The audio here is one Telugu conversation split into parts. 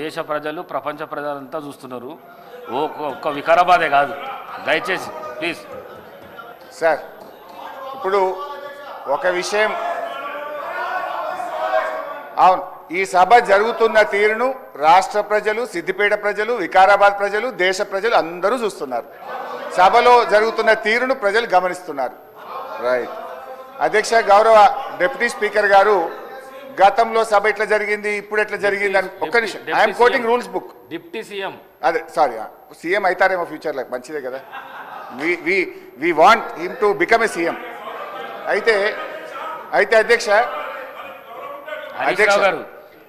దేశ ప్రజలు ప్రపంచ ప్రజలంతా చూస్తున్నారు. ఒక్క వికారాబాదే కాదు. దయచేసి ప్లీజ్ సార్, ఇప్పుడు ఒక విషయం, అవును, ఈ సభ జరుగుతున్న తీరును రాష్ట్ర ప్రజలు, సిద్దిపేట ప్రజలు, వికారాబాద్ ప్రజలు, దేశ ప్రజలు అందరూ చూస్తున్నారు. సభలో జరుగుతున్న తీరును ప్రజలు గమనిస్తున్నారు. రైట్. అధ్యక్ష, గౌరవ డిప్యూటీ స్పీకర్ గారు గతంలో సభ ఎట్లా జరిగింది, ఇప్పుడు ఎట్లా జరిగింది అని ఒక్క నిమిషం. I'm quoting rules book. Deputy CM, అదే సారీ, సీఎం అవుతారేమో ఫ్యూచర్లో, మంచిదే కదా. We want him to become a CM. అయితే అధ్యక్ష గారు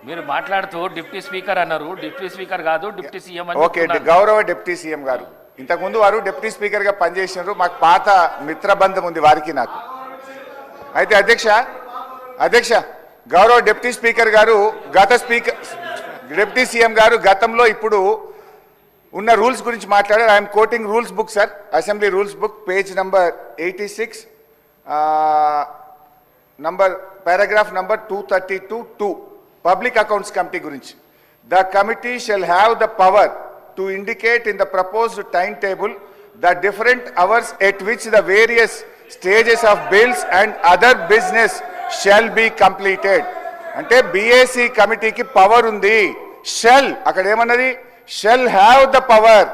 మీరు మాట్లాడుతూ డిప్యూటీ స్పీకర్ అన్నారు. డిప్యూటీ స్పీకర్ కాదు, డిప్యూటీ సీఎం అని. ఓకే, గౌరవ డిప్యూటీ సీఎం గారు, ఇంతకుముందు వారు డిప్యూటీ స్పీకర్గా పనిచేసినారు. మాకు పాత మిత్రబంధం ఉంది వారికి నాకు. అయితే అధ్యక్ష గౌరవ డిప్యూటీ స్పీకర్ గారు, డిప్యూటీ సీఎం గారు గతంలో ఇప్పుడు ఉన్న రూల్స్ గురించి మాట్లాడారు. I'm quoting rules book sir, assembly rules book, page number 86, paragraph number 232(2), public accounts committee గురించి. The committee shall have the power to indicate in the proposed time table the different hours at which the various stages of bills and other business shall be completed. అంటే బిఏసి కమిటీకి పవర్ ఉంది. షెల్, అక్కడ ఏమన్నది, షెల్ హ్యావ్ ద పవర్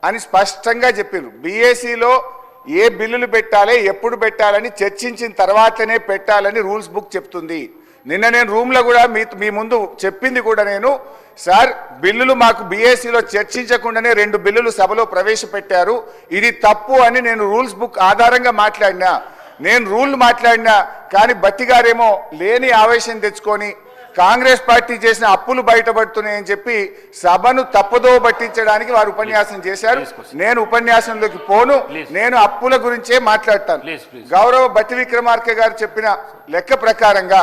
అని స్పష్టంగా చెప్పిండ్రు. బిఏసిలో ఏ బిల్లులు పెట్టాలి, ఎప్పుడు పెట్టాలని చర్చించిన తర్వాతనే పెట్టాలని రూల్స్ బుక్ చెప్తుంది. నిన్న నేను రూమ్లో కూడా మీ ముందు చెప్పింది కూడా నేను, సార్ బిల్లులు మాకు బిఏసిలో చర్చించకుండానే 2 బిల్లులు సభలో ప్రవేశపెట్టారు, ఇది తప్పు అని నేను రూల్స్ బుక్ ఆధారంగా మాట్లాడినా. నేను రూల్ మాట్లాడినా కానీ బట్టి గారేమో లేని ఆవేశం తెచ్చుకొని కాంగ్రెస్ పార్టీ చేసిన అప్పులు బయటపడుతున్నాయని చెప్పి సభను తప్పుదో పట్టించడానికి వారు ఉపన్యాసం చేశారు. నేను ఉపన్యాసంలోకి పోను, నేను అప్పుల గురించే మాట్లాడతాను. గౌరవ బట్టి విక్రమార్క గారు చెప్పిన లెక్క ప్రకారంగా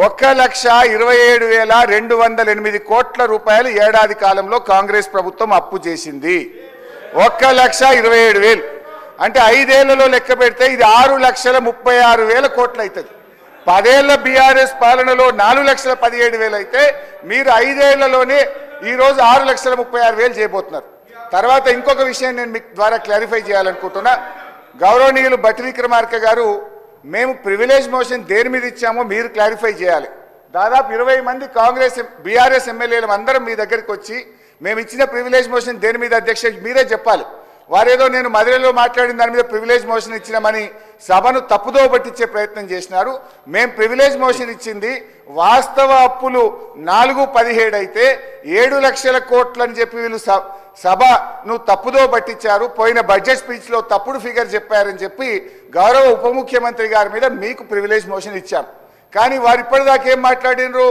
1,27,208 కోట్ల రూపాయలు ఏడాది కాలంలో కాంగ్రెస్ ప్రభుత్వం అప్పు చేసింది. 1,27,000 అంటే 5 ఏళ్లలో లెక్క పెడితే ఇది 6,36,000 కోట్లు అవుతుంది. 10 ఏళ్ల బీఆర్ఎస్ పాలనలో 4,17,000 అయితే మీరు 5 ఏళ్లలోనే ఈరోజు 6,36,000 చేయబోతున్నారు. తర్వాత ఇంకొక విషయం నేను మీకు ద్వారా క్లారిఫై చేయాలనుకుంటున్నా. గౌరవనీయులు బట్టి విక్రమార్క గారు, మేము ప్రివిలేజ్ మోషన్ దేని మీద ఇచ్చామో మీరు క్లారిఫై చేయాలి. దాదాపు 20 మంది కాంగ్రెస్ బీఆర్ఎస్ ఎమ్మెల్యేలు అందరం మీ దగ్గరికి వచ్చి మేము ఇచ్చిన ప్రివిలేజ్ మోషన్ దేని మీద అధ్యక్ష మీరే చెప్పాలి. వారేదో నేను మధురలో మాట్లాడిన దాని మీద ప్రివిలేజ్ మోషన్ ఇచ్చినామని సభను తప్పుదో పట్టించే ప్రయత్నం చేసినారు. మేము ప్రివిలేజ్ మోషన్ ఇచ్చింది వాస్తవ అప్పులు 4,17 అయితే 7 లక్షల కోట్లు అని చెప్పి వీళ్ళు సభను తప్పుదో పట్టించారు. పోయిన బడ్జెట్ స్పీచ్లో తప్పుడు ఫిగర్ చెప్పారని చెప్పి గౌరవ ఉప ముఖ్యమంత్రి గారి మీద మీకు ప్రివిలేజ్ మోషన్ ఇచ్చాం. కానీ వారు ఇప్పటిదాకా ఏం మాట్లాడినరు,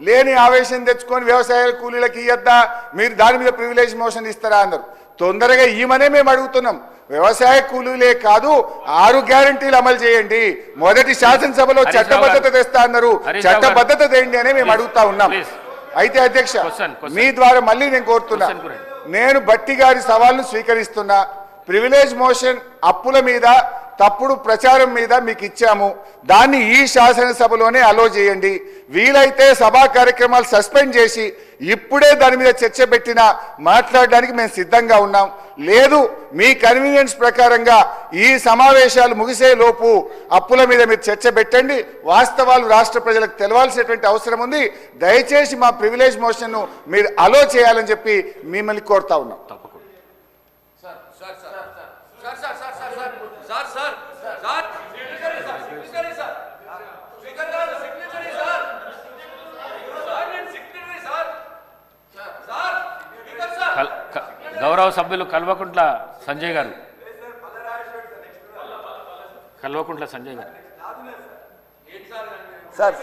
లేని ఆవేశం తెచ్చుకొని వ్యవసాయ కూలీలకు ఇయ్యద్దా, మీరు దాని మీద ప్రివిలేజ్ మోషన్ ఇస్తారా అన్నారు. తొందరగా ఈమనే మేము అడుగుతున్నాం. వ్యవసాయ కూలీలే కాదు 6 గ్యారంటీలు అమలు చేయండి. మొదటి శాసనసభలో చట్టబద్ధత తెస్తా అన్నారు, చట్టబద్ధత తేండి అనే మేము అడుగుతా ఉన్నాం. అయితే అధ్యక్ష మీ ద్వారా మళ్ళీ నేను కోరుతున్నా, నేను బట్టి గారి సవాల్ను స్వీకరిస్తున్నా. ప్రివిలేజ్ మోషన్ అప్పుల మీద తప్పుడు ప్రచారం మీద మీకు ఇచ్చాము, దాన్ని ఈ శాసనసభలోనే అలో చేయండి. వీలైతే సభా కార్యక్రమాలు సస్పెండ్ చేసి ఇప్పుడే దాని మీద చర్చ పెట్టినా మాట్లాడడానికి మేము సిద్ధంగా ఉన్నాం. లేదు మీ కన్వీనియన్స్ ప్రకారంగా ఈ సమావేశాలు ముగిసే లోపు అప్పుల మీద మీరు చర్చ పెట్టండి. వాస్తవాలు రాష్ట్ర ప్రజలకు తెలవాల్సినటువంటి అవసరం ఉంది. దయచేసి మా ప్రివిలేజ్ మోషన్ను మీరు అలో చేయాలని చెప్పి మిమ్మల్ని కోరుతా ఉన్నాం. గౌరవ సభ్యులు కల్వకుంట్ల సంజయ్ గారు, కల్వకుంట్ల సంజయ్ గారు సార్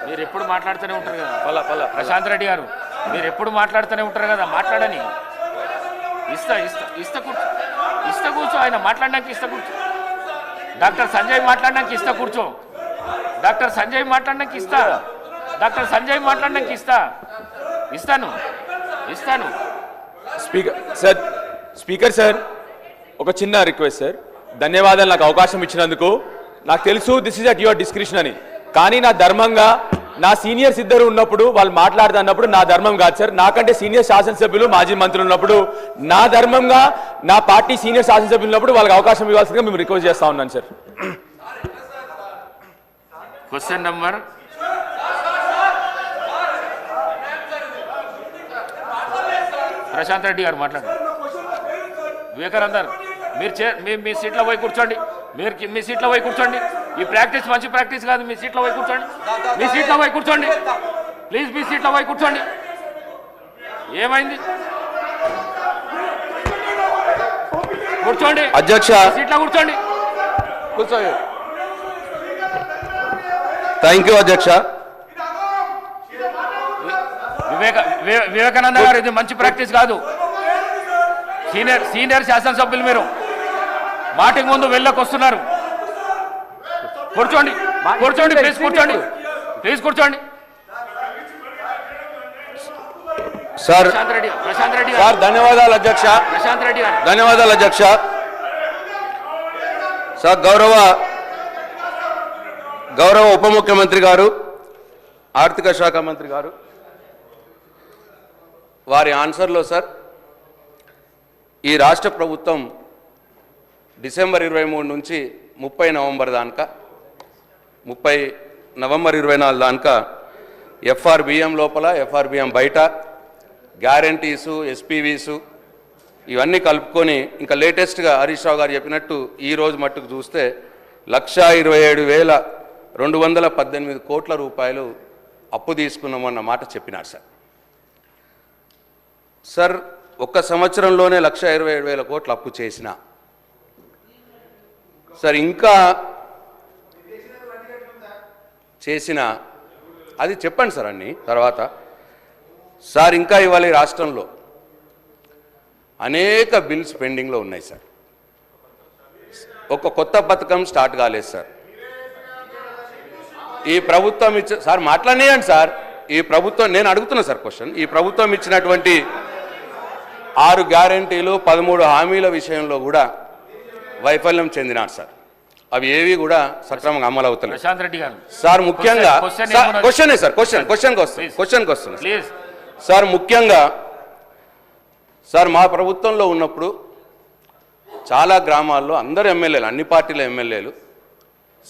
మీరు ఎప్పుడు మాట్లాడుతూనే ఉంటారు కదా. ప్రశాంత్ రెడ్డి గారు, మీరు ఎప్పుడు మాట్లాడుతూనే ఉంటారు కదా, మాట్లాడని. ఇస్తా కూర్చో, ఆయన మాట్లాడడానికి ఇస్తా కూర్చో. డాక్టర్ సంజయ్ మాట్లాడడానికి ఇస్తా కూర్చో. డాక్టర్ సంజయ్ మాట్లాడడానికి ఇస్తా. డాక్టర్ సంజయ్ మాట్లాడడానికి ఇస్తాను. స్పీకర్ సార్, ఒక చిన్న రిక్వెస్ట్ సార్. ధన్యవాదాలు నాకు అవకాశం ఇచ్చినందుకు. నాకు తెలుసు this is at your description అని. కానీ నా ధర్మంగా నా సీనియర్స్ ఇద్దరు ఉన్నప్పుడు వాళ్ళు మాట్లాడుతున్నప్పుడు నా ధర్మం కాదు సార్. నాకంటే సీనియర్ శాసనసభ్యులు మాజీ మంత్రులు ఉన్నప్పుడు నా ధర్మంగా నా పార్టీ సీనియర్ శాసనసభ్యులు ఉన్నప్పుడు వాళ్ళకి అవకాశం ఇవ్వాల్సిందిగా మేము రిక్వెస్ట్ చేస్తా ఉన్నాను sir. Question number Prashant Reddy గారు మాట్లాడండి. వివేకానందర్ మీరు మీ సీట్లో పోయి కూర్చోండి. మీరు మీ సీట్లో పోయి కూర్చోండి. ఈ ప్రాక్టీస్ మంచి ప్రాక్టీస్ కాదు. మీ సీట్లో పోయి కూర్చోండి. మీ సీట్లో పోయి కూర్చోండి ప్లీజ్. మీ సీట్లో పోయి కూర్చోండి. ఏమైంది? కూర్చోండి అధ్యక్ష. సీట్లో కూర్చోండి. కూర్చోండి. థ్యాంక్ యూ అధ్యక్ష. వివేకానంద గారు ఇది మంచి ప్రాక్టీస్ కాదు. సీనియర్ శాసనసభ్యులు మీరు మాటికి ముందు వెళ్ళకు వస్తున్నారు. కూర్చోండి కూర్చోండి ప్లీజ్. కూర్చోండి ప్లీజ్. కూర్చోండి. సార్ ప్రశాంత్ రెడ్డి సార్ ధన్యవాదాలు అధ్యక్ష. ప్రశాంత్ రెడ్డి గారు ధన్యవాదాలు అధ్యక్ష. సార్ గౌరవ ఉప ముఖ్యమంత్రి గారు, ఆర్థిక శాఖ మంత్రి గారు వారి ఆన్సర్లో సార్ ఈ రాష్ట్ర ప్రభుత్వం డిసెంబర్ 23 నుంచి 30 నవంబర్ దాకా 30 నవంబర్ 24 దాకా ఎఫ్ఆర్బిఎం లోపల ఎఫ్ఆర్బిఎం బయట గ్యారంటీసు ఎస్పీవీసు ఇవన్నీ కలుపుకొని ఇంకా లేటెస్ట్గా హరీష్ రావు గారు చెప్పినట్టు ఈరోజు మట్టుకు చూస్తే 1,27,218 కోట్ల రూపాయలు అప్పు తీసుకున్నామన్న మాట చెప్పినారు సార్. సార్ ఒక్క సంవత్సరంలోనే 1,27,000 కోట్లు అప్పు చేసిన సార్ ఇంకా చేసిన అది చెప్పండి సార్ అన్ని తర్వాత. సార్ ఇంకా ఇవాళ ఈ రాష్ట్రంలో అనేక బిల్స్ పెండింగ్లో ఉన్నాయి సార్. ఒక కొత్త పథకం స్టార్ట్ కాలేదు సార్. ఈ ప్రభుత్వం సార్ మాట్లాడేయండి సార్. ఈ ప్రభుత్వం నేను అడుగుతున్నా సార్ క్వశ్చన్. ఈ ప్రభుత్వం ఇచ్చినటువంటి 6 గ్యారంటీలు 13 హామీల విషయంలో కూడా వైఫల్యం చెందినారు సార్. అవి ఏవి కూడా సక్రమంగా అమలు అవుతున్నాయి. ప్రశాంత్ రెడ్డి గారు సార్ ముఖ్యంగా క్వశ్చన్కి వస్తుంది సార్. ముఖ్యంగా సార్ మా ప్రభుత్వంలో ఉన్నప్పుడు చాలా గ్రామాల్లో అందరు ఎమ్మెల్యేలు, అన్ని పార్టీల ఎమ్మెల్యేలు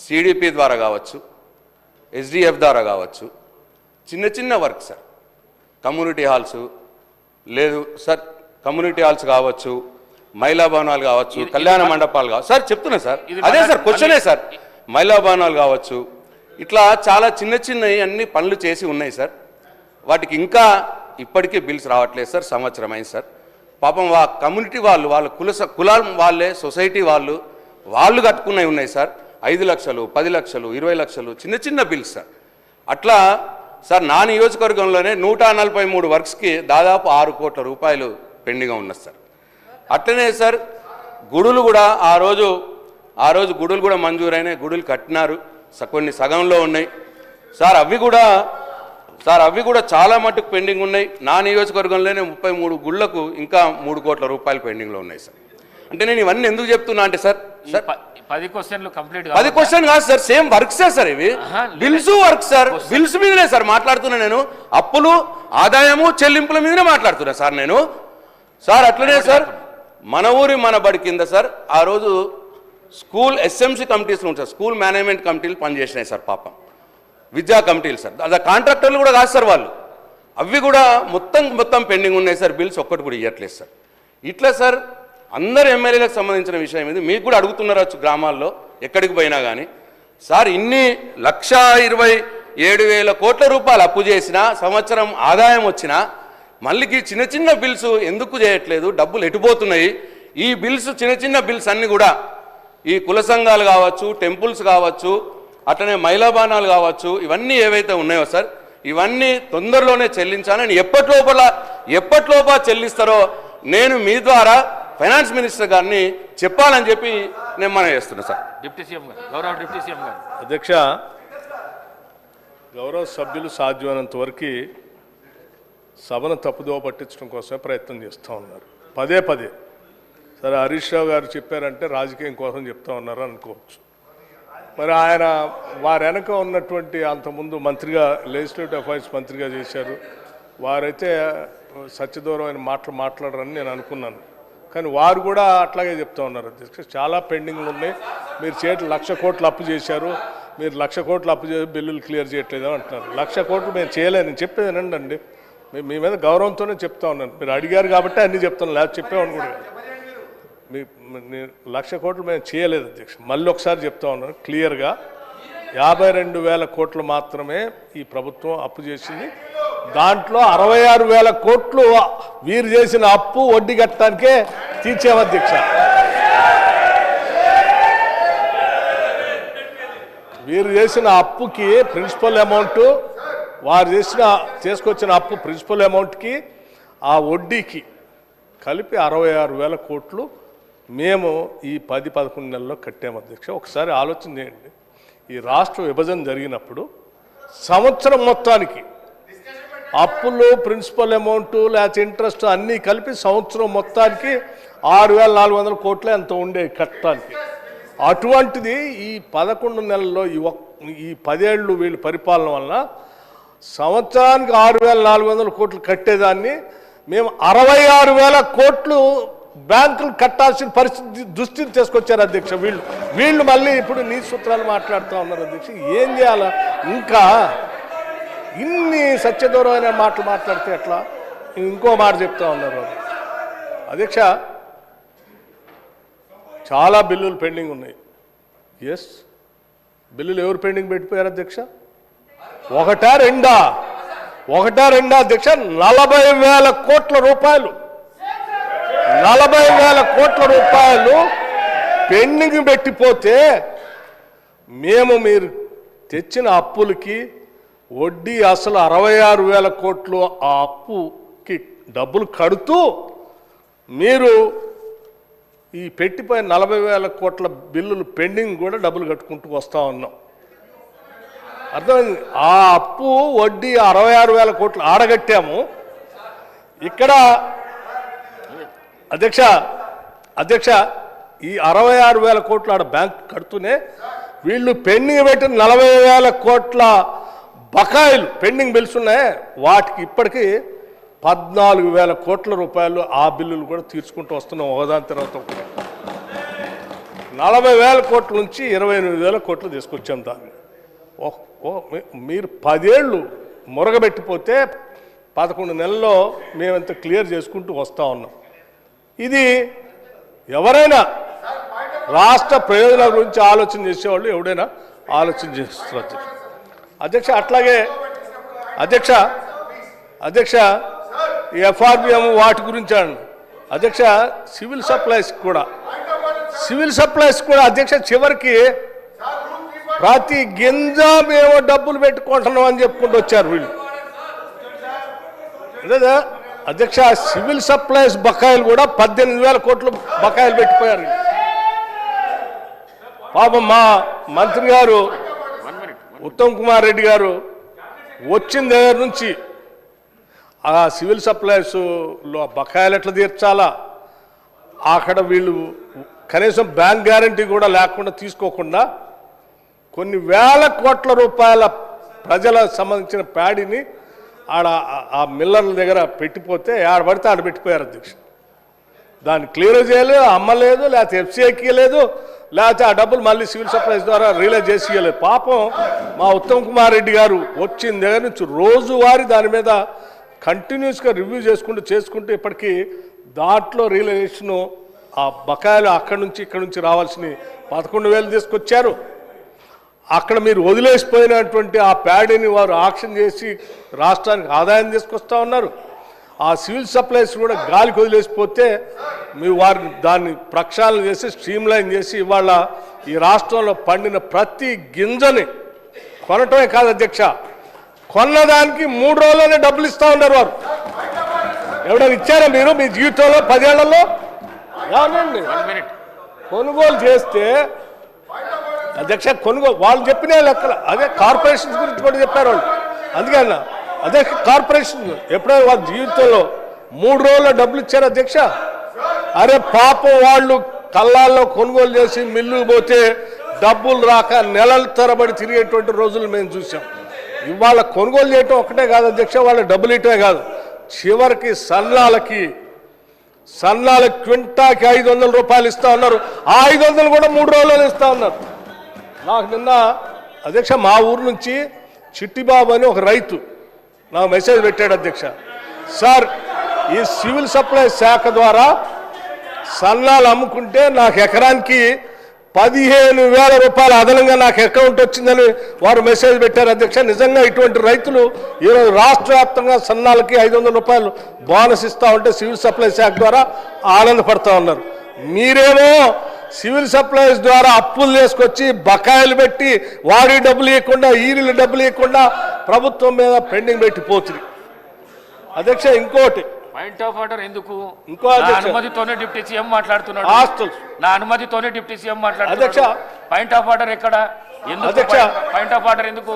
సిడిపి ద్వారా కావచ్చు, ఎస్డిఎఫ్ ద్వారా కావచ్చు, చిన్న చిన్న వర్క్ సార్, కమ్యూనిటీ హాల్స్ లేదు సార్, కమ్యూనిటీ హాల్స్ కావచ్చు, మహిళా భవనాలు కావచ్చు, కళ్యాణ మండపాలు కావచ్చు సార్. చెప్తున్నా సార్, అదే సార్ క్వశ్చనే సార్. మహిళా భవనాలు కావచ్చు, ఇట్లా చాలా చిన్న చిన్నవి అన్ని పనులు చేసి ఉన్నాయి సార్. వాటికి ఇంకా ఇప్పటికీ బిల్స్ రావట్లేదు సార్. సంవత్సరం అయింది సార్. పాపం కమ్యూనిటీ వాళ్ళు, వాళ్ళ కులాల వాళ్ళే, సొసైటీ వాళ్ళు కట్టుకున్నవి ఉన్నాయి సార్. 5 లక్షలు, 10 లక్షలు, 20 లక్షలు చిన్న చిన్న బిల్స్ సార్. అట్లా సార్ నా నియోజకవర్గంలోనే 143 వర్క్స్కి దాదాపు 6 కోట్ల రూపాయలు పెండింగ్గా ఉన్నది సార్. అట్లనే సార్ గుడులు కూడా ఆ రోజు గుడులు కూడా మంజూరైనాయి, గుడులు కట్టినారు, కొన్ని సగంలో ఉన్నాయి సార్. అవి కూడా చాలా మట్టుకు పెండింగ్ ఉన్నాయి. నా నియోజకవర్గంలోనే 33 గుళ్లకు ఇంకా 3 కోట్ల రూపాయలు పెండింగ్లో ఉన్నాయి సార్. అంటే నేను ఇవన్నీ ఎందుకు చెప్తున్నా అంటే సార్ 10 క్వశ్చన్లు కంప్లీట్ 10 క్వశ్చన్ కాదు సార్, సేమ్ వర్క్సే సార్. ఇవి బిల్స్ వర్క్ సార్. బిల్స్ మీదనే సార్ మాట్లాడుతున్నా నేను. అప్పులు, ఆదాయము, చెల్లింపుల మీదనే మాట్లాడుతున్నా సార్ నేను. సార్ అట్లనే సార్ మన ఊరి మన బడి కింద సార్ ఆ రోజు స్కూల్ ఎస్ఎంసీ కమిటీస్లో ఉంటారు, స్కూల్ మేనేజ్మెంట్ కమిటీలు పనిచేసినాయి సార్. పాపం విద్యా కమిటీలు సార్, అది కాంట్రాక్టర్లు కూడా కాదు సార్ వాళ్ళు. అవి కూడా మొత్తం పెండింగ్ ఉన్నాయి సార్. బిల్స్ ఒక్కటి కూడా ఇవ్వట్లేదు సార్. ఇట్లా సార్ అందరు ఎమ్మెల్యేలకు సంబంధించిన విషయం ఇది. మీకు కూడా అడుగుతున్నారు గ్రామాల్లో ఎక్కడికి పోయినా కానీ. సార్ ఇన్ని 1,27,000 కోట్ల రూపాయలు అప్పు చేసినా, సంవత్సరం ఆదాయం వచ్చినా మళ్ళీ చిన్న చిన్న బిల్స్ ఎందుకు చేయట్లేదు? డబ్బులు ఎటుపోతున్నాయి? ఈ బిల్స్, చిన్న చిన్న బిల్స్ అన్నీ కూడా ఈ కుల సంఘాలు కావచ్చు, టెంపుల్స్ కావచ్చు, అట్లనే మహిళా భవనాలు కావచ్చు, ఇవన్నీ ఏవైతే ఉన్నాయో సార్ ఇవన్నీ తొందరలోనే చెల్లించాలని ఎప్పట్లోపా చెల్లిస్తారో నేను మీ ద్వారా ఫైనాన్స్ మినిస్టర్ గారిని చెప్పాలని చెప్పి నేను మనం చేస్తున్నా సార్. డిప్యూటీ సీఎం గారు, గౌరవ డిప్యూటీ సీఎం గారు. అధ్యక్ష, గౌరవ సభ్యులు సాధ్యమైనంత వరకు సభను తప్పుదోవ పట్టించడం కోసమే ప్రయత్నం చేస్తూ ఉన్నారు పదే. సరే హరీష్ రావు గారు చెప్పారంటే రాజకీయం కోసం చెప్తా ఉన్నారు అనుకోవచ్చు. మరి ఆయన వారి వెనక ఉన్నటువంటి అంతకుముందు మంత్రిగా లెజిస్లేటివ్ అఫైర్స్ మంత్రిగా చేశారు. వారైతే సత్యదూరమైన మాటలు మాట్లాడరని నేను అనుకున్నాను. కానీ వారు కూడా అట్లాగే చెప్తా ఉన్నారు అధ్యక్ష, చాలా పెండింగ్లు ఉన్నాయి, మీరు 1,00,000 కోట్లు అప్పు చేశారు, మీరు 1,00,000 కోట్లు అప్పు చేసి బిల్లులు క్లియర్ చేయట్లేదు అంటున్నారు. 1,00,000 కోట్లు మేము చేయలేను, నేను చెప్పేది వినండి. మీ మీద గౌరవంతోనే చెప్తా ఉన్నాను, మీరు అడిగారు కాబట్టి అన్నీ చెప్తాను, లేకపోతే చెప్పేవాడిని కూడా. 1,00,000 కోట్లు మేము చేయలేదు అధ్యక్ష. మళ్ళీ ఒకసారి చెప్తా ఉన్నాను క్లియర్గా, 52,000 కోట్లు మాత్రమే ఈ ప్రభుత్వం అప్పు చేసింది. దాంట్లో 66,000 కోట్లు వీరు చేసిన అప్పు వడ్డీ కట్టడానికే తీర్చాం అధ్యక్ష. వీరు చేసిన అప్పుకి ప్రిన్సిపల్ అమౌంట్, వారు తీసుకొచ్చిన అప్పు ప్రిన్సిపల్ అమౌంట్కి ఆ వడ్డీకి కలిపి 66,000 కోట్లు మేము ఈ 10-11 నెలల్లో కట్టాము అధ్యక్ష. ఒకసారి ఆలోచన చేయండి, ఈ రాష్ట్ర విభజన జరిగినప్పుడు సంవత్సరం మొత్తానికి అప్పులు, ప్రిన్సిపల్ అమౌంట్, లేకపోతే ఇంట్రెస్ట్ అన్నీ కలిపి సంవత్సరం మొత్తానికి 6,400 కోట్లే ఎంత ఉండే కట్టడానికి. అటువంటిది ఈ 11 నెలల్లో ఈ 10 ఏళ్ళు వీళ్ళ పరిపాలన వలన సంవత్సరానికి 6,400 కోట్లు కట్టేదాన్ని మేము 66,000 కోట్లు బ్యాంకులు కట్టాల్సిన పరిస్థితి దుస్థితి తీసుకొచ్చారు అధ్యక్ష. వీళ్ళు మళ్ళీ ఇప్పుడు నీ సూత్రాలు మాట్లాడుతూ ఉన్నారు అధ్యక్ష. ఏం చేయాలా? ఇంకా ఇన్ని సత్యదూరమైన మాటలు మాట్లాడితే ఎట్లా? ఇంకో మాట చెప్తా ఉన్నారు అధ్యక్ష, చాలా బిల్లులు పెండింగ్ ఉన్నాయి. ఎస్, బిల్లులు ఎవరు పెండింగ్ పెట్టిపోయారు అధ్యక్ష? ఒకటా రెండా అధ్యక్ష? 40,000 కోట్ల రూపాయలు, 40,000 కోట్ల రూపాయలు పెండింగ్ పెట్టిపోతే మేము మీరు తెచ్చిన అప్పులకి వడ్డీ అసలు 66,000 కోట్లు ఆ అప్పుకి డబ్బులు కడుతూ మీరు ఈ పెట్టిపోయిన 40,000 కోట్ల బిల్లులు పెండింగ్ కూడా డబ్బులు కట్టుకుంటూ వస్తూ ఉన్నాం. అర్థమైంది? ఆ అప్పు వడ్డీ 66,000 కోట్లు ఆడగట్టాము. ఇక్కడ అధ్యక్ష ఈ 66,000 కోట్లు ఆడ బ్యాంక్ కడుతూనే వీళ్ళు పెండింగ్ పెట్టిన 40,000 కోట్ల బకాయిలు పెండింగ్ బిల్స్ ఉన్నాయి, వాటికి ఇప్పటికీ 14,000 కోట్ల రూపాయలు ఆ బిల్లులు కూడా తీర్చుకుంటూ వస్తున్నాం ఒకదాని తర్వాత. 40,000 కోట్ల నుంచి 28,000 కోట్లు తీసుకొచ్చాం దాన్ని. మీరు 10 ఏళ్ళు మురగబెట్టిపోతే 11 నెలల్లో మేమంత క్లియర్ చేసుకుంటూ వస్తూ ఉన్నాం. ఇది ఎవరైనా రాష్ట్ర ప్రయోజనాల గురించి ఆలోచన చేసేవాళ్ళు ఎవడైనా ఆలోచన చేస్తారు అధ్యక్ష. అట్లాగే అధ్యక్ష ఈ ఎఫ్ఆర్బిఎం వాటి గురించి అధ్యక్ష, సివిల్ సప్లైస్ కూడా అధ్యక్ష చివరికి ప్రతి గింజ మేము డబ్బులు పెట్టుకుంటున్నాం అని చెప్పుకుంటూ వచ్చారు వీళ్ళు. లేదా అధ్యక్ష, సివిల్ సప్లైస్ బకాయిలు కూడా 18,000 కోట్లు బకాయిలు పెట్టిపోయారు. పాపం మా మంత్రి గారు ఉత్తమ్ కుమార్ రెడ్డి గారు వచ్చిన దగ్గర నుంచి ఆ సివిల్ సప్లైస్లో బకాయిలు ఎట్లా తీర్చాలా, అక్కడ వీళ్ళు కనీసం బ్యాంక్ గ్యారంటీ కూడా లేకుండా తీసుకోకుండా కొన్ని వేల కోట్ల రూపాయల ప్రజలకు సంబంధించిన ప్యాడీని ఆడ ఆ మిల్లర్ల దగ్గర పెట్టిపోతే ఆడబడితే ఆడ పెట్టిపోయారు అధ్యక్ష. దాన్ని క్లియర్ చేయలేదు, అమ్మలేదు, లేకపోతే ఎఫ్సిఐకి లేదు, లేకపోతే ఆ డబ్బులు మళ్ళీ సివిల్ సప్లైస్ ద్వారా రియలైజ్ చేసి ఇవ్వలేదు. పాపం మా ఉత్తమ్ కుమార్ రెడ్డి గారు వచ్చిన దగ్గర నుంచి రోజువారీ దాని మీద కంటిన్యూస్గా రివ్యూ చేసుకుంటూ ఇప్పటికీ దాంట్లో రియలైజేషను ఆ బకాయిలు అక్కడి నుంచి ఇక్కడి నుంచి రావాల్సిన 11,000 తీసుకొచ్చారు. అక్కడ మీరు వదిలేసిపోయినటువంటి ఆ ప్యాడీని వారు ఆక్షన్ చేసి రాష్ట్రానికి ఆదాయం తీసుకొస్తా ఉన్నారు. ఆ సివిల్ సప్లైస్ కూడా గాలికి వదిలేసిపోతే వారిని దాన్ని ప్రక్షాళన చేసి స్ట్రీమ్లైన్ చేసి ఇవాళ ఈ రాష్ట్రంలో పండిన ప్రతి గింజని కొనటమే కాదు అధ్యక్ష, కొన్నదానికి 3 రోజుల్లోనే డబ్బులు ఇస్తూ ఉన్నారు వారు. ఎవరైనా ఇచ్చారా మీరు మీ జీవితంలో 10 ఏళ్లలో? కొనుగోలు చేస్తే అధ్యక్ష వాళ్ళు చెప్పిన లెక్కల అదే కార్పొరేషన్స్ గురించి కూడా చెప్పారు వాళ్ళు. అందుకే అన్న అదే కార్పొరేషన్ ఎప్పుడైనా వాళ్ళ జీవితంలో 3 రోజుల్లో డబ్బులు ఇచ్చారు అధ్యక్ష. అరే పాపం వాళ్ళు కళ్ళాల్లో కొనుగోలు చేసి మిల్లు పోతే డబ్బులు రాక నెలల తరబడి తిరిగేటువంటి రోజులు మేము చూసాం. ఇవాళ కొనుగోలు చేయటం ఒకటే కాదు అధ్యక్ష, వాళ్ళ డబ్బులు ఇయటమే కాదు, చివరికి సన్నాలకి క్వింటాకి 500 రూపాయలు ఇస్తా ఉన్నారు. ఆ 500 కూడా 3 రోజులు ఇస్తా ఉన్నారు. నాకు నిన్న అధ్యక్ష మా ఊరు నుంచి చిట్టిబాబు అని ఒక రైతు నాకు మెసేజ్ పెట్టాడు అధ్యక్ష, సార్ ఈ సివిల్ సప్లై శాఖ ద్వారా సన్నాలు అమ్ముకుంటే నాకు ఎకరానికి 15,000 రూపాయలు అదనంగా నాకు అకౌంట్ వచ్చిందని వారు మెసేజ్ పెట్టారు అధ్యక్ష. నిజంగా ఇటువంటి రైతులు ఈరోజు రాష్ట్ర వ్యాప్తంగా సన్నాలకి 500 రూపాయలు బోనస్ ఇస్తా ఉంటే సివిల్ సప్లై శాఖ ద్వారా ఆనందపడతా ఉన్నారు. మీరేమో సివిల్ సప్లైస్ ద్వారా అప్పులు చేసుకొచ్చి బకాయిలు పెట్టి వాడి డబ్బులు ఇవ్వకుండా ఈరిలు డబ్బులు ఇవ్వకుండా ప్రభుత్వం మీద పెండింగ్ పెట్టిపోతుంది అధ్యక్ష. ఇంకోటి పాయింట్ ఆఫ్ ఆర్డర్ ఎందుకు? ఇంకో అనుమతితోనే డిప్యూటీ సీఎం మాట్లాడుతున్నాడు. నా అనుమతితోనే డిప్యూటీ సీఎం మాట్లాడుతున్నాడు. పాయింట్ ఆఫ్ ఆర్డర్ ఎక్కడ? ఎందుకు పాయింట్ ఆఫ్ ఆర్డర్ ఎందుకు?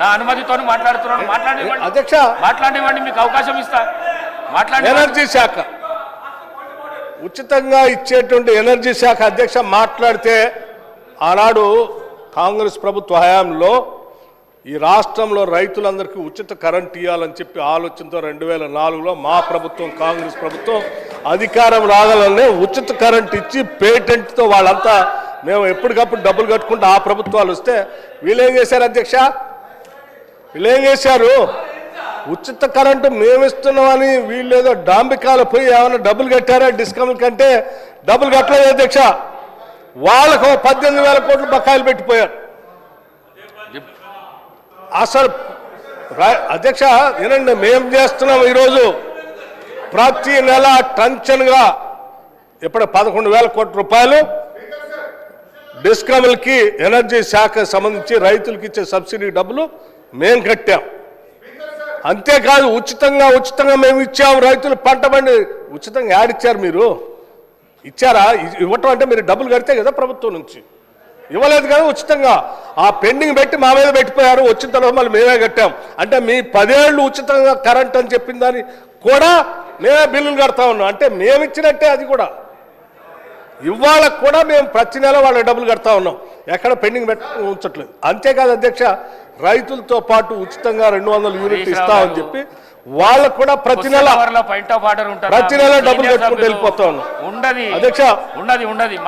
నా అనుమతితోనే మాట్లాడుతున్నాడు. మాట్లాడివ్వండి అధ్యక్ష, మాట్లాడివ్వండి, మీకు అవకాశం ఇస్తా. మాట్లాడి ఎనర్జీ శాఖ ఉచితంగా ఇచ్చేటువంటి ఎనర్జీ శాఖ అధ్యక్ష మాట్లాడితే ఆనాడు కాంగ్రెస్ ప్రభుత్వ హయాంలో ఈ రాష్ట్రంలో రైతులందరికీ ఉచిత కరెంట్ ఇవ్వాలని చెప్పి ఆలోచనతో 2004లో మా ప్రభుత్వం కాంగ్రెస్ ప్రభుత్వం అధికారం రాగాలనే ఉచిత కరెంట్ ఇచ్చి పేటెంట్తో వాళ్ళంతా మేము ఎప్పటికప్పుడు డబ్బులు కట్టుకుంటూ ఆ ప్రభుత్వాలు వస్తే వీళ్ళేం చేశారు అధ్యక్ష? వీళ్ళేం చేశారు? ఉచిత కరెంటు మేమిస్తున్నామని వీళ్ళు ఏదో డాంబికాలు పోయి ఏమైనా డబ్బులు కట్టారా? డిస్కౌంట్ కంటే డబ్బులు కట్టలేదు అధ్యక్ష. వాళ్ళకు 18,000 కోట్లు బకాయిలు పెట్టిపోయారు. అసలు అధ్యక్ష ఏనండి, మేం చేస్తున్నాం ఈరోజు ప్రతి నెల టెన్షన్గా ఇప్పుడు 11,000 కోట్ల రూపాయలు డిస్కమ్లకి ఎనర్జీ శాఖకు సంబంధించి రైతులకు ఇచ్చే సబ్సిడీ డబ్బులు మేం కట్టాం. అంతేకాదు ఉచితంగా మేము ఇచ్చాము. రైతులు పంట బండి ఉచితంగా యాడిచ్చారు? మీరు ఇచ్చారా? ఇవ్వటం అంటే మీరు డబ్బులు కడితే కదా ప్రభుత్వం నుంచి, ఇవ్వలేదు కదా ఉచితంగా. ఆ పెండింగ్ పెట్టి మా మీద పెట్టిపోయారు. వచ్చిన తర్వాత మళ్ళీ మేమే కట్టాం. అంటే మీ 10 ఏళ్ళు ఉచితంగా కరెంట్ అని చెప్పిన దాన్ని కూడా మేమే బిల్లులు కడతా ఉన్నాం. అంటే మేము ఇచ్చినట్టే అది కూడా. ఇవాళ కూడా మేము ప్రతి నెల వాళ్ళ డబ్బులు కడతా ఉన్నాం, ఎక్కడ పెండింగ్ ఉంచట్లేదు. అంతేకాదు అధ్యక్ష, రైతులతో పాటు ఉచితంగా 200 యూనిట్లు ఇస్తామని చెప్పి వాళ్ళకు కూడా ప్రతి నెల డబ్బులు కట్టుకుంటూ వెళ్ళిపోతా ఉన్నాం అధ్యక్ష.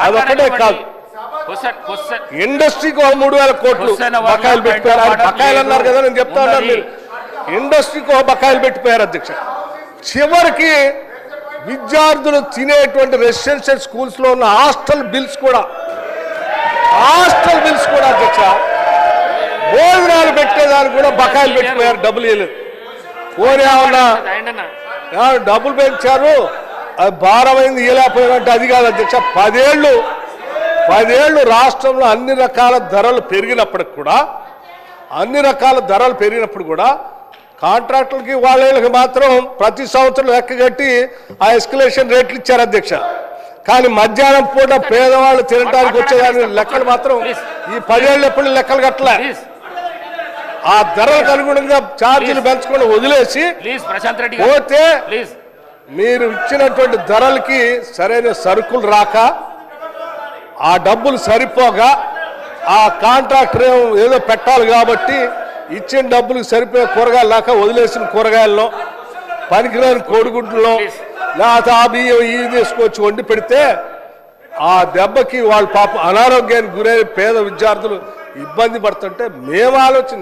అదొక్కటే కాదు, ఇండస్ట్రీకి 3,000 కోట్లు బకాయిలు పెట్టిపోయారు. బకాయిలు అన్నారు కదా, నేను చెప్తా ఉన్నాను, మీరు ఇండస్ట్రీకి బకాయిలు పెట్టిపోయారు అధ్యక్ష. చివరికి విద్యార్థులు తినేటువంటి రెసిడెన్షియల్ స్కూల్స్ లో ఉన్న హాస్టల్ బిల్స్ కూడా అధ్యక్ష, భోజనాలు పెట్టేదానికి కూడా బకాయిలు పెట్టిపోయారు. డబ్బులు ఇవ్వలేదు. పోనేమన్నా డబ్బులు పెంచారు, అది భారమైంది ఇవ్వలేకపోయినట్టు అది కాదు అధ్యక్ష. 10 ఏళ్ళు రాష్ట్రంలో అన్ని రకాల ధరలు పెరిగినప్పుడు కూడా కాంట్రాక్టులకి వాళ్ళకి మాత్రం ప్రతి సంవత్సరం లెక్క కట్టి ఆ ఎస్కలేషన్ రేట్లు ఇచ్చారు అధ్యక్ష. కానీ మధ్యాహ్నం పూట పేదవాళ్ళు తినడానికి వచ్చేదాని లెక్కలు మాత్రం ఈ 10 ఏళ్ళు ఎప్పుడు లెక్కలు కట్టలే. ఆ ధరలకు అనుగుణంగా ఛార్జీలు పెంచకుండా వదిలేసి పోతే మీరు ఇచ్చినటువంటి ధరలకి సరైన సరుకులు రాక, ఆ డబ్బులు సరిపోగా, ఆ కాంట్రాక్టర్ ఏదో పెట్టాలి కాబట్టి ఇచ్చిన డబ్బులకు సరిపోయే కూరగాయలు లేక వదిలేసిన కూరగాయల్లో పనికిరాని కోడిగుడ్లలో లేకపోతే ఆ బియ్యం ఇవి తీసుకొచ్చి వండి పెడితే ఆ దెబ్బకి వాళ్ళ పాప అనారోగ్యానికి గురైన పేద విద్యార్థులు ఇబ్బంది పడుతుంటే మేము ఆలోచన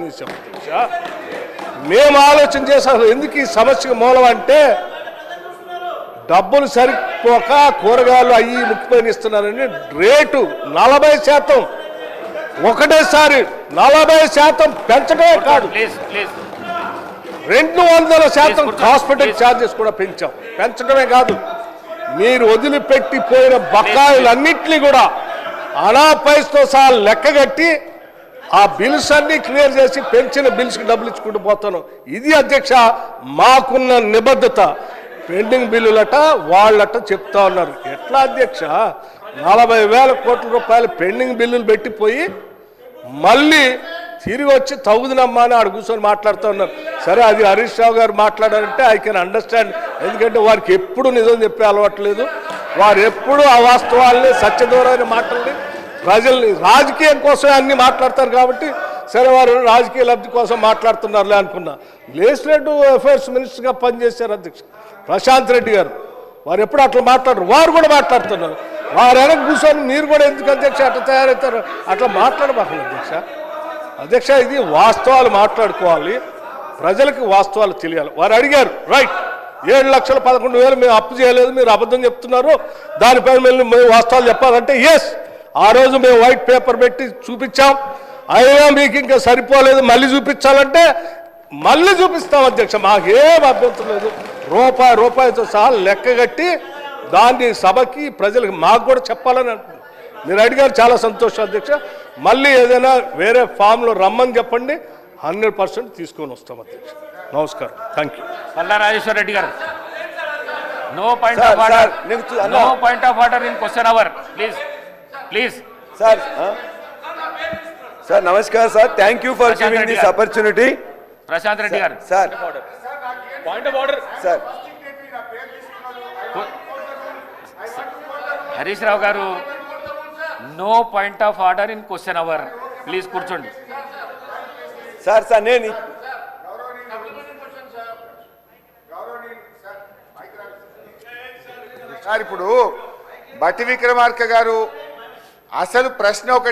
చేసాం. ఎందుకు ఈ సమస్యకు మూలం అంటే డబ్బులు సరిపోక కూరగాయలు అయ్యి ముక్కిపోయిన ఇస్తున్నారని రేటు 40% ఒకటేసారి 40% పెంచడమే కాదు, 200% హాస్పిటల్ ఛార్జెస్ కూడా పెంచడమే కాదు, మీరు వదిలిపెట్టిపోయిన బకాయిలన్నింటినీ కూడా అనాపైస్తో సహా లెక్కగట్టి ఆ బిల్స్ అన్ని క్లియర్ చేసి పెంచిన బిల్స్కి డబ్బులు ఇచ్చుకుంటూ పోతాను. ఇది అధ్యక్ష మాకున్న నిబద్ధత. పెండింగ్ బిల్లులట వాళ్ళట చెప్తా ఉన్నారు. ఎట్లా అధ్యక్ష? 40,000 కోట్ల రూపాయలు పెండింగ్ బిల్లులు పెట్టిపోయి మళ్ళీ తిరిగి వచ్చి తగుదనమ్మా అని ఆడ కూర్చొని మాట్లాడుతూ ఉన్నారు. సరే, అది హరీష్ రావు గారు మాట్లాడారంటే ఐ కెన్ అండర్స్టాండ్. ఎందుకంటే వారికి ఎప్పుడు నిజం చెప్పే అలవాట్లేదు, వారు ఎప్పుడు అవాస్తవాల్ని సత్యదూరమైన మాటల్ని ప్రజల్ని రాజకీయం కోసమే అన్ని మాట్లాడతారు కాబట్టి సరే వారు రాజకీయ లబ్ధి కోసం మాట్లాడుతున్నారులే అనుకున్నా. లెజిస్లేటివ్ అఫైర్స్ మినిస్టర్గా పనిచేశారు అధ్యక్ష ప్రశాంత్ రెడ్డి గారు. వారు ఎప్పుడు అట్లా మాట్లాడరు, వారు కూడా మాట్లాడుతున్నారు. వారు వెనక కూర్చొని మీరు కూడా ఎందుకు అధ్యక్ష అట్లా తయారవుతారు? అట్లా మాట్లాడబాకండి అధ్యక్ష. ఇది వాస్తవాలు మాట్లాడుకోవాలి, ప్రజలకు వాస్తవాలు తెలియాలి. వారు అడిగారు, రైట్ 7,11,000 మేము అప్పు చేయలేదు, మీరు అబద్ధం చెప్తున్నారు, దానిపైన మేము వాస్తవాలు చెప్పాలంటే ఎస్, ఆ రోజు మేము వైట్ పేపర్ పెట్టి చూపించాం. అయినా మీకు ఇంకా సరిపోలేదు, మళ్ళీ చూపించాలంటే మళ్ళీ చూపిస్తాం అధ్యక్ష. మాకేం అభ్యంతరం లేదు. రూపాయితో సహా లెక్కగట్టి దాన్ని సభకి ప్రజలకు మాకు కూడా చెప్పాలని అనుకుంటున్నాను. మీరు అడిగారు, చాలా సంతోషం అధ్యక్ష. మళ్ళీ ఏదైనా వేరే ఫామ్లో రమ్మని చెప్పండి, 100% తీసుకొని వస్తాం అధ్యక్ష. నమస్కారం, thank you. Palla Rajeshwar Reddy garu, no point of order, no point of order in question hour, please please. Sir నమస్కారం sir, thank you for giving this opportunity. Prashanth Reddy garu sir point of order. Sir Harish Rao garu, no point of order in question hour, please కూర్చోండి. సార్ నేను సార్ ఇప్పుడు బట్టి విక్రమార్క గారు అసలు ప్రశ్న ఒకటి